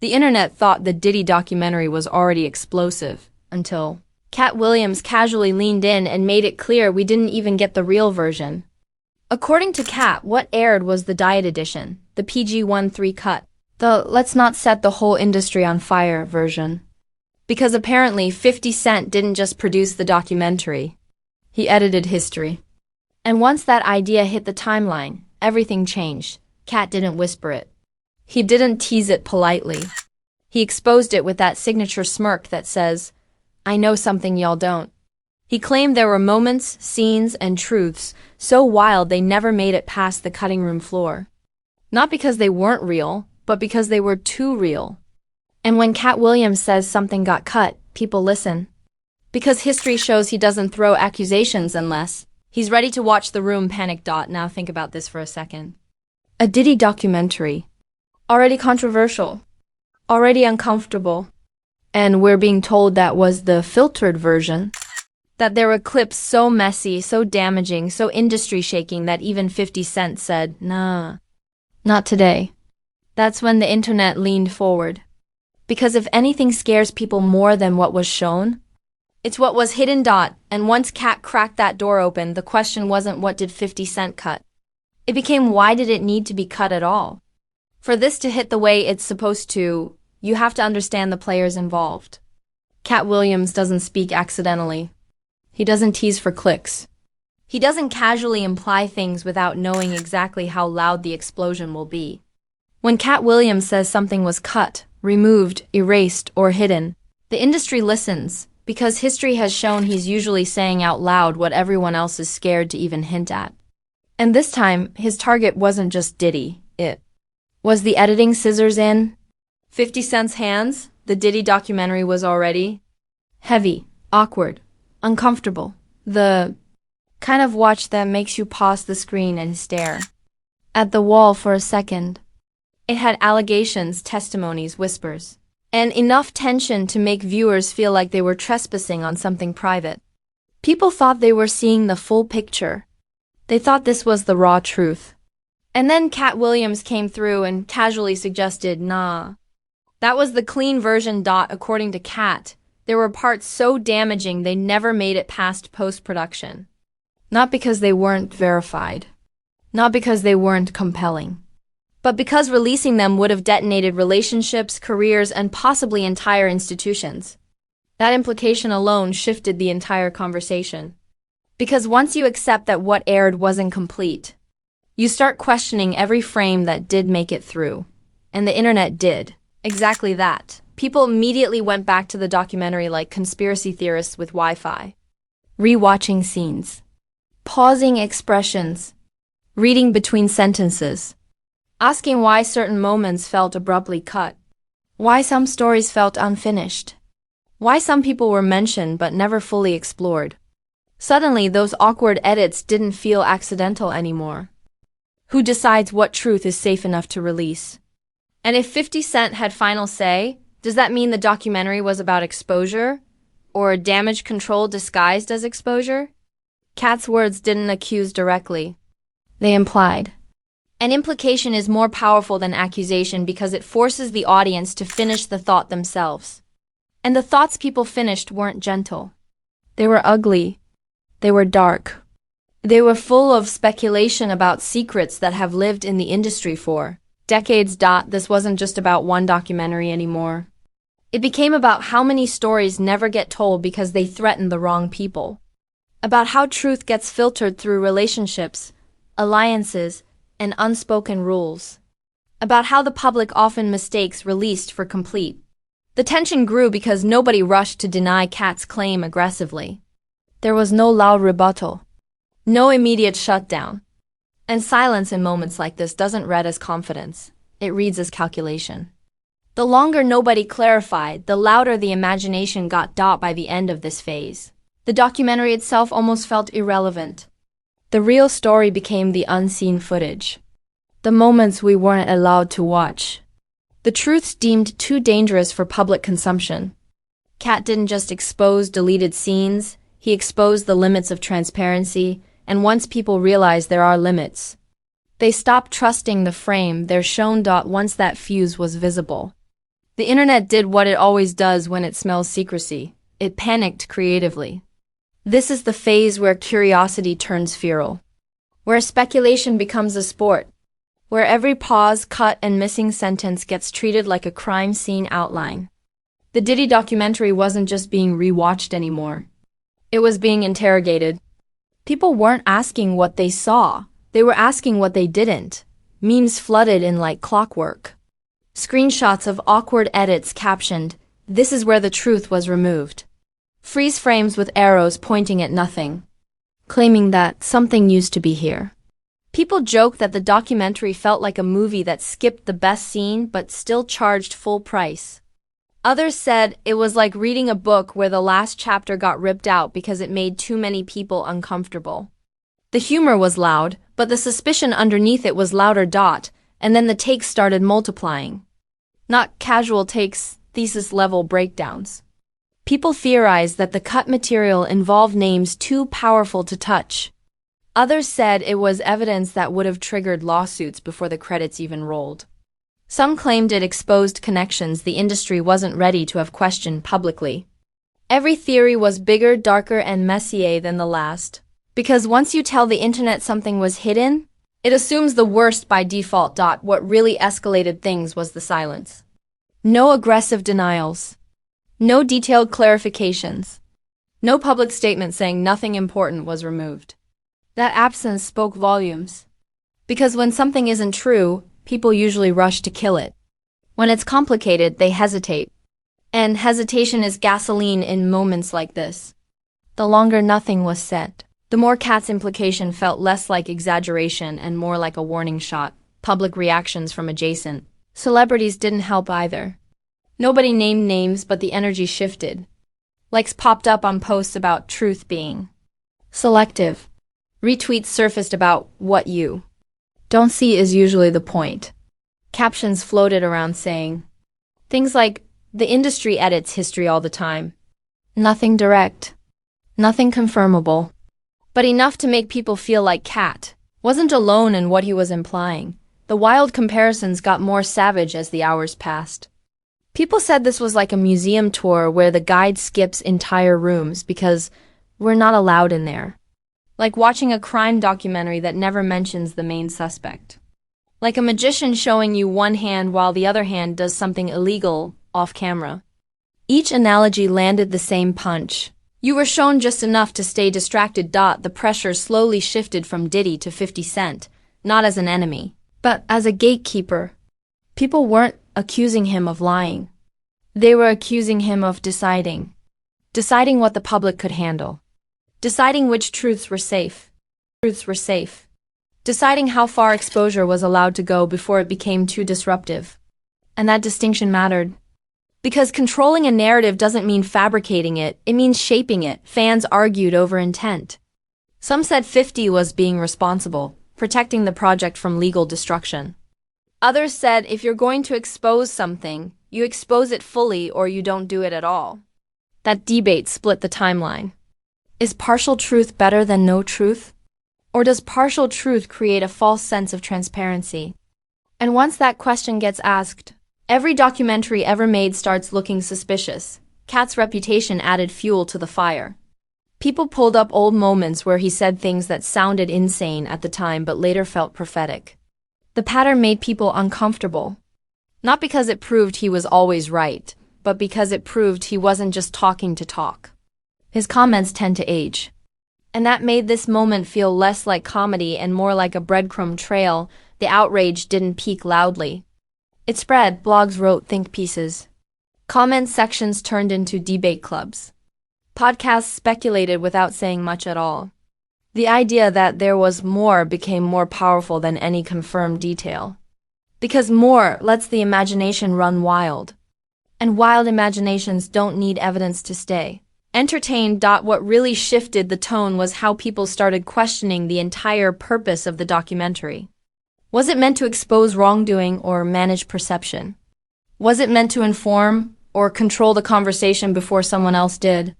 The internet thought the Diddy documentary was already explosive, until Katt Williams casually leaned in and made it clear we didn't even get the real version. According to Katt, what aired was the Diet Edition, the PG-13 cut, the let's not set the whole industry on fire version. Because apparently 50 Cent didn't just produce the documentary. He edited history. And once that idea hit the timeline, everything changed. Katt didn't whisper it. He didn't tease it politely. He exposed it with that signature smirk that says, "I know something y'all don't." He claimed there were moments, scenes, and truths so wild they never made it past the cutting room floor. Not because they weren't real, but because they were too real. And when Katt Williams says something got cut, people listen. Because history shows he doesn't throw accusations unless he's ready to watch the room panic. Now think about this for a second. A Diddy documentary. Already controversial. Already uncomfortable. And we're being told that was the filtered version. That there were clips so messy, so damaging, so industry-shaking that even 50 Cent said, "Nah, not today." That's when the internet leaned forward. Because if anything scares people more than what was shown, it's what was hidden. And once Katt cracked that door open, the question wasn't what did 50 Cent cut. It became why did it need to be cut at all? For this to hit the way it's supposed to, you have to understand the players involved. Katt Williams doesn't speak accidentally. He doesn't tease for clicks. He doesn't casually imply things without knowing exactly how loud the explosion will be. When Katt Williams says something was cut, removed, erased, or hidden, the industry listens, because history has shown he's usually saying out loud what everyone else is scared to even hint at. And this time, his target wasn't just Diddy, it was the editing scissors in 50 Cent's hands. The Diddy documentary was already heavy, awkward, uncomfortable. The kind of watch that makes you pause the screen and stare at the wall for a second. It had allegations, testimonies, whispers, and enough tension to make viewers feel like they were trespassing on something private. People thought they were seeing the full picture. They thought this was the raw truth. And then Katt Williams came through and casually suggested, "Nah, that was the clean version." According to Katt, there were parts so damaging they never made it past post-production. Not because they weren't verified. Not because they weren't compelling. But because releasing them would have detonated relationships, careers, and possibly entire institutions. That implication alone shifted the entire conversation. Because once you accept that what aired wasn't complete, you start questioning every frame that did make it through. And the internet did exactly that. People immediately went back to the documentary like conspiracy theorists with Wi-Fi. Rewatching scenes. Pausing expressions. Reading between sentences. Asking why certain moments felt abruptly cut. Why some stories felt unfinished. Why some people were mentioned but never fully explored. Suddenly, those awkward edits didn't feel accidental anymore. Who decides what truth is safe enough to release? And if 50 Cent had final say, does that mean the documentary was about exposure? Or damage control disguised as exposure? Katt's words didn't accuse directly. They implied. An implication is more powerful than accusation because it forces the audience to finish the thought themselves. And the thoughts people finished weren't gentle. They were ugly. They were dark. They were full of speculation about secrets that have lived in the industry for decades. This wasn't just about one documentary anymore. It became about how many stories never get told because they threaten the wrong people. About how truth gets filtered through relationships, alliances, and unspoken rules. About how the public often mistakes released for complete. The tension grew because nobody rushed to deny Katt's claim aggressively. There was no loud rebuttal. No immediate shutdown. And silence in moments like this doesn't read as confidence. It reads as calculation. The longer nobody clarified, the louder the imagination got. By the end of this phase, the documentary itself almost felt irrelevant. The real story became the unseen footage. The moments we weren't allowed to watch. The truths deemed too dangerous for public consumption. Katt didn't just expose deleted scenes, he exposed the limits of transparency, and once people realize there are limits, they stop trusting the frame they're shown. Once that fuse was visible, The internet did what it always does when it smells secrecy. It panicked creatively. This is the phase where curiosity turns feral, where speculation becomes a sport, where every pause, cut, and missing sentence gets treated like a crime scene outline. The Diddy documentary wasn't just being rewatched anymore. It was being interrogated. People weren't asking what they saw. They were asking what they didn't. Memes flooded in like clockwork. Screenshots of awkward edits captioned, "This is where the truth was removed." Freeze frames with arrows pointing at nothing, claiming that something used to be here. People joked that the documentary felt like a movie that skipped the best scene but still charged full price. Others said it was like reading a book where the last chapter got ripped out because it made too many people uncomfortable. The humor was loud, but the suspicion underneath it was louder. And then the takes started multiplying. Not casual takes, thesis-level breakdowns. People theorized that the cut material involved names too powerful to touch. Others said it was evidence that would have triggered lawsuits before the credits even rolled. Some claimed it exposed connections the industry wasn't ready to have questioned publicly. Every theory was bigger, darker, and messier than the last. Because once you tell the internet something was hidden, it assumes the worst by default. What really escalated things was the silence. No aggressive denials. No detailed clarifications. No public statement saying nothing important was removed. That absence spoke volumes. Because when something isn't true, people usually rush to kill it. When it's complicated, they hesitate. And hesitation is gasoline in moments like this. The longer nothing was said, the more Katt's implication felt less like exaggeration and more like a warning shot. Public reactions from adjacent celebrities didn't help either. Nobody named names, but the energy shifted. Likes popped up on posts about truth being selective. Retweets surfaced about what you don't see is usually the point. Captions floated around saying things like, "The industry edits history all the time." Nothing direct. Nothing confirmable. But enough to make people feel like Katt wasn't alone in what he was implying. The wild comparisons got more savage as the hours passed. People said this was like a museum tour where the guide skips entire rooms because we're not allowed in there. Like watching a crime documentary that never mentions the main suspect. Like a magician showing you one hand while the other hand does something illegal off camera. Each analogy landed the same punch. You were shown just enough to stay distracted. The pressure slowly shifted from Diddy to 50 Cent, not as an enemy, but as a gatekeeper. People weren't accusing him of lying. They were accusing him of deciding. Deciding what the public could handle. Deciding which truths were safe. Deciding how far exposure was allowed to go before it became too disruptive. And that distinction mattered. Because controlling a narrative doesn't mean fabricating it, it means shaping it. Fans argued over intent. Some said 50 was being responsible, protecting the project from legal destruction. Others said if you're going to expose something, you expose it fully or you don't do it at all. That debate split the timeline. Is partial truth better than no truth? Or does partial truth create a false sense of transparency? And once that question gets asked, every documentary ever made starts looking suspicious. Katt's reputation added fuel to the fire. People pulled up old moments where he said things that sounded insane at the time but later felt prophetic. The pattern made people uncomfortable. Not because it proved he was always right, but because it proved he wasn't just talking to talk. His comments tend to age. And that made this moment feel less like comedy and more like a breadcrumb trail. The outrage didn't peak loudly. It spread. Blogs wrote think pieces. Comment sections turned into debate clubs. Podcasts speculated without saying much at all. The idea that there was more became more powerful than any confirmed detail. Because more lets the imagination run wild. And wild imaginations don't need evidence to stay entertained. What really shifted the tone was how people started questioning the entire purpose of the documentary. Was it meant to expose wrongdoing or manage perception? Was it meant to inform or control the conversation before someone else did?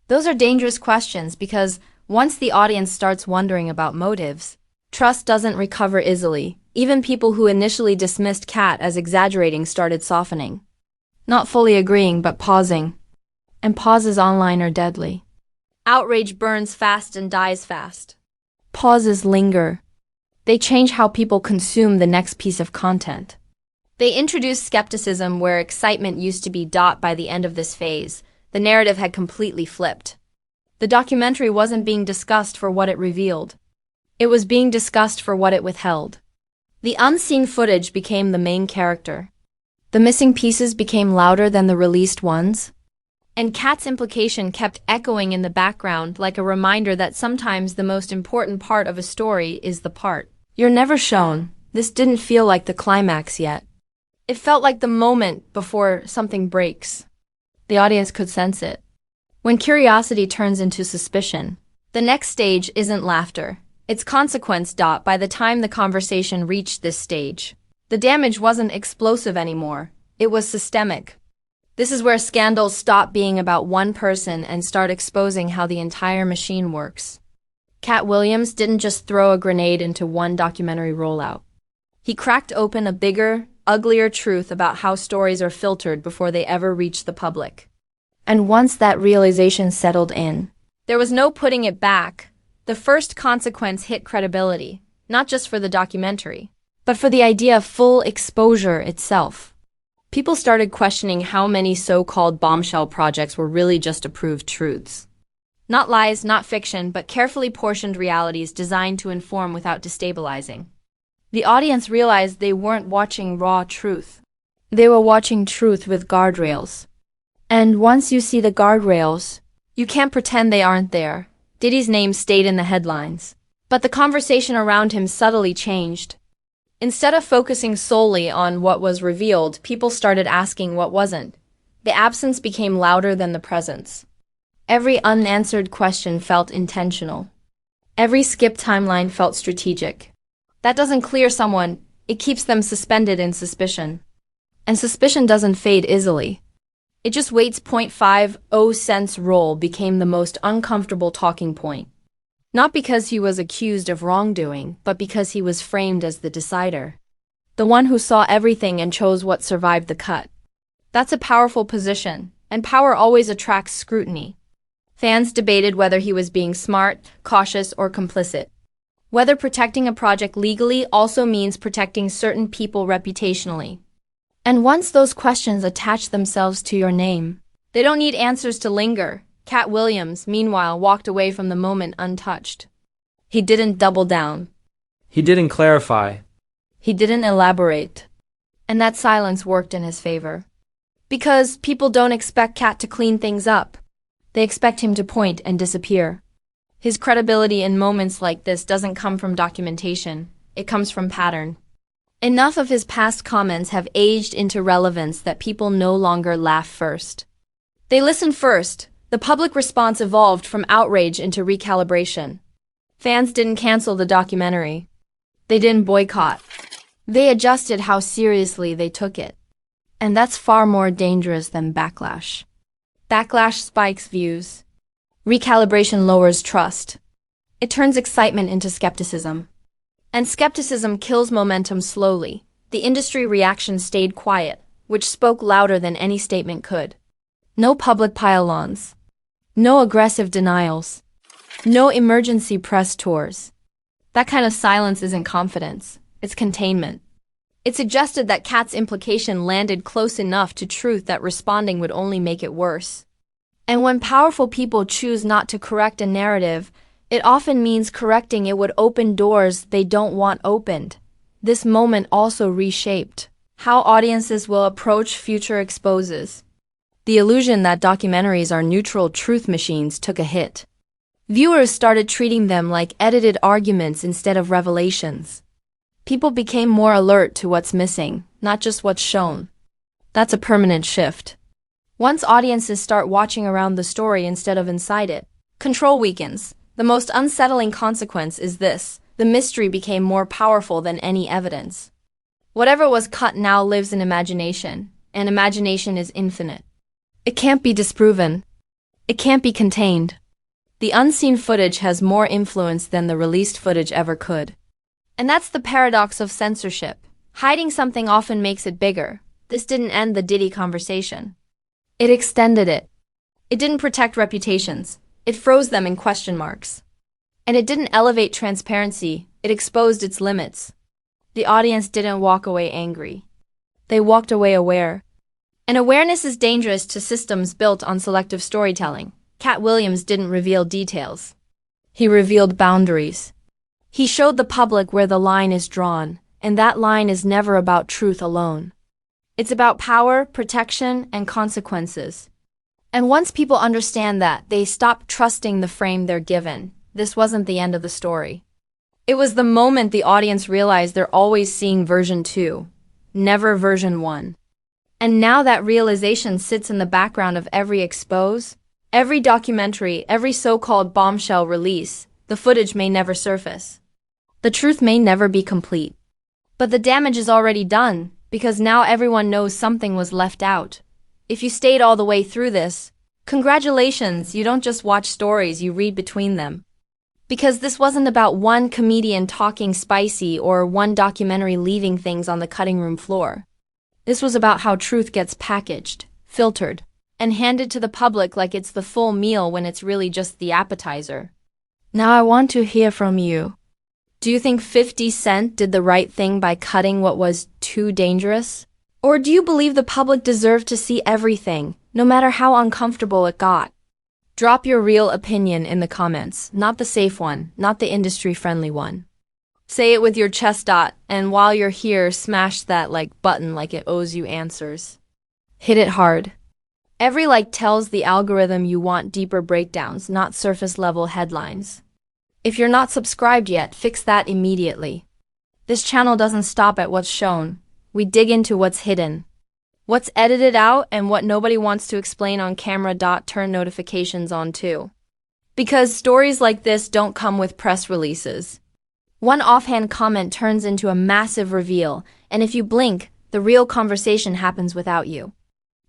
Those are dangerous questions because once the audience starts wondering about motives, trust doesn't recover easily. Even people who initially dismissed Katt as exaggerating started softening. not fully agreeing but pausing. And pauses online are deadly. Outrage burns fast and dies fast. Pauses linger. They change how people consume the next piece of content. They introduce skepticism where excitement used to be by the end of this phase. The narrative had completely flipped. The documentary wasn't being discussed for what it revealed. It was being discussed for what it withheld. The unseen footage became the main character. The missing pieces became louder than the released ones. And Katt's implication kept echoing in the background like a reminder that sometimes the most important part of a story is the part you're never shown. This didn't feel like the climax yet. It felt like the moment before something breaks. The audience could sense it. When curiosity turns into suspicion, the next stage isn't laughter. It's consequence. By the time the conversation reached this stage, the damage wasn't explosive anymore. It was systemic. This is where scandals stop being about one person and start exposing how the entire machine works. Katt Williams didn't just throw a grenade into one documentary rollout. He cracked open a bigger, uglier truth about how stories are filtered before they ever reach the public. And once that realization settled in, there was no putting it back. The first consequence hit credibility, not just for the documentary, but for the idea of full exposure itself. People started questioning how many so-called bombshell projects were really just approved truths. Not lies, not fiction, but carefully portioned realities designed to inform without destabilizing. The audience realized they weren't watching raw truth. They were watching truth with guardrails. And once you see the guardrails, you can't pretend they aren't there. Diddy's name stayed in the headlines, but the conversation around him subtly changed. Instead of focusing solely on what was revealed, people started asking what wasn't. The absence became louder than the presence. Every unanswered question felt intentional. Every skipped timeline felt strategic. That doesn't clear someone, it keeps them suspended in suspicion. And suspicion doesn't fade easily. It just waits. 0.50 cents role became the most uncomfortable talking point. Not because he was accused of wrongdoing, but because he was framed as the decider. The one who saw everything and chose what survived the cut. That's a powerful position, and power always attracts scrutiny. Fans debated whether he was being smart, cautious, or complicit. Whether protecting a project legally also means protecting certain people reputationally. And once those questions attach themselves to your name, they don't need answers to linger. Katt Williams, meanwhile, walked away from the moment untouched. He didn't double down. He didn't clarify. He didn't elaborate. And that silence worked in his favor. Because people don't expect Katt to clean things up. They expect him to point and disappear. His credibility in moments like this doesn't come from documentation. It comes from pattern. Enough of his past comments have aged into relevance that people no longer laugh first. They listen first. The public response evolved from outrage into recalibration. Fans didn't cancel the documentary. They didn't boycott. They adjusted how seriously they took it. And that's far more dangerous than backlash. Backlash spikes views. Recalibration lowers trust. It turns excitement into skepticism. And skepticism kills momentum slowly. The industry reaction stayed quiet, which spoke louder than any statement could. No public pile-ons. No aggressive denials. No emergency press tours. That kind of silence isn't confidence, it's containment. It suggested that Katt's implication landed close enough to truth that responding would only make it worse. And when powerful people choose not to correct a narrative, it often means correcting it would open doors they don't want opened. This moment also reshaped how audiences will approach future exposes. The illusion that documentaries are neutral truth machines took a hit. Viewers started treating them like edited arguments instead of revelations. People became more alert to what's missing, not just what's shown. That's a permanent shift. Once audiences start watching around the story instead of inside it, control weakens. The most unsettling consequence is this: the mystery became more powerful than any evidence. Whatever was cut now lives in imagination, and imagination is infinite. It can't be disproven. It can't be contained. The unseen footage has more influence than the released footage ever could. And that's the paradox of censorship. Hiding something often makes it bigger. This didn't end the Diddy conversation. It extended it. It didn't protect reputations. It froze them in question marks. And it didn't elevate transparency. It exposed its limits. The audience didn't walk away angry. They walked away aware. And awareness is dangerous to systems built on selective storytelling. Katt Williams didn't reveal details. He revealed boundaries. He showed the public where the line is drawn, and that line is never about truth alone. It's about power, protection, and consequences. And once people understand that, they stop trusting the frame they're given. This wasn't the end of the story. It was the moment the audience realized they're always seeing version 2, never version 1. And now that realization sits in the background of every expose, every documentary, every so-called bombshell release. The footage may never surface. The truth may never be complete. But the damage is already done, because now everyone knows something was left out. If you stayed all the way through this, congratulations, you don't just watch stories, you read between them. Because this wasn't about one comedian talking spicy or one documentary leaving things on the cutting room floor. This was about how truth gets packaged, filtered, and handed to the public like it's the full meal when it's really just the appetizer. Now I want to hear from you. Do you think 50 Cent did the right thing by cutting what was too dangerous? Or do you believe the public deserved to see everything, no matter how uncomfortable it got? Drop your real opinion in the comments, not the safe one, not the industry-friendly one. Say it with your chest dot, and while you're here, smash that like button like it owes you answers. Hit it hard. Every like tells the algorithm you want deeper breakdowns, not surface-level headlines. If you're not subscribed yet, fix that immediately. This channel doesn't stop at what's shown. We dig into what's hidden. What's edited out and what nobody wants to explain on camera. Turn notifications on too. Because stories like this don't come with press releases. One offhand comment turns into a massive reveal, and if you blink, the real conversation happens without you.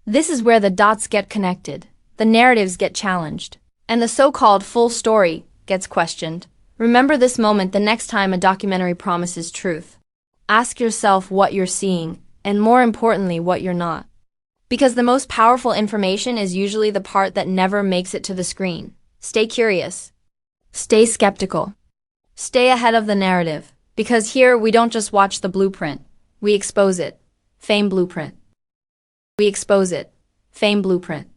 This is where the dots get connected, the narratives get challenged, and the so-called full story gets questioned. Remember this moment the next time a documentary promises truth. Ask yourself what you're seeing, and more importantly, what you're not. Because the most powerful information is usually the part that never makes it to the screen. Stay curious. Stay skeptical. Stay ahead of the narrative, because here we don't just watch the blueprint, we expose it. Fame blueprint. We expose it. Fame blueprint.